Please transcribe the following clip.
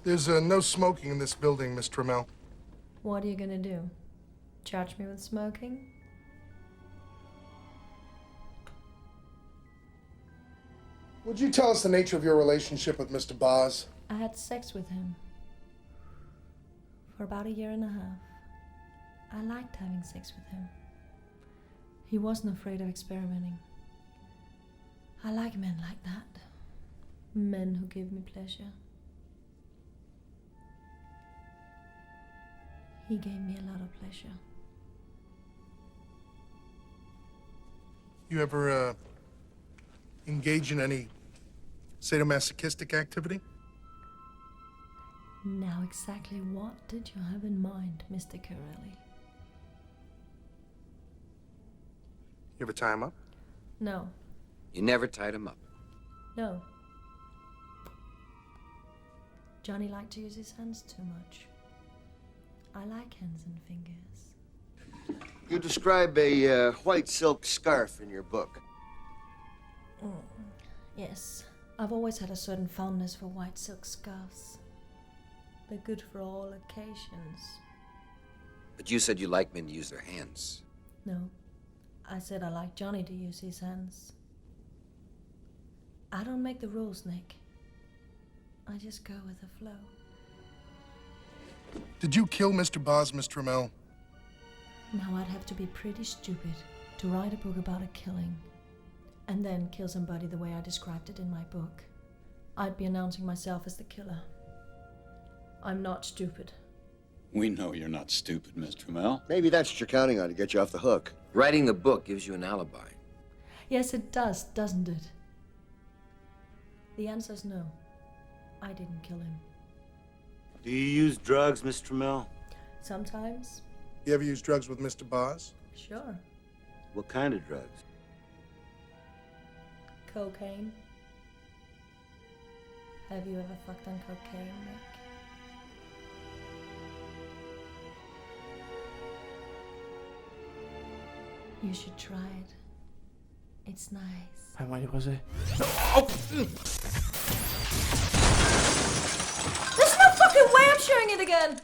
There's no smoking in this building, Miss Trammell. What are you gonna do? Charge me with smoking? Would you tell us the nature of your relationship with Mr. Boz? I had sex with him for about 1.5 years. I liked having sex with him. He wasn't afraid of experimenting. I like men like that. Men who give me pleasure. He gave me a lot of pleasure. You ever engage in any sadomasochistic activity? Now exactly what did you have in mind, Mr. Corelli? You ever tie him up? No. You never tied him up? No. Johnny liked to use his hands too much. I like hands and fingers. You describe a white silk scarf in your book. Yes, I've always had a certain fondness for white silk scarves. They're good for all occasions. But you said you like men to use their hands. No, I said I like Johnny to use his hands. I don't make the rules, Nick. I just go with the flow. Did you kill Mr. Boz, Miss Trammell? Now I'd have to be pretty stupid to write a book about a killing and then kill somebody the way I described it in my book. I'd be announcing myself as the killer. I'm not stupid. We know you're not stupid, Miss Trammell. Maybe that's what you're counting on to get you off the hook. Writing the book gives you an alibi. Yes, it does, doesn't it? The answer's no. I didn't kill him. Do you use drugs, Miss Trammell? Sometimes. You ever use drugs with Mr. Boz? Sure. What kind of drugs? Cocaine. Have you ever fucked on cocaine, Nick? You should try it. It's nice. Pas moi les rosés. There's no fucking way I'm sharing it again!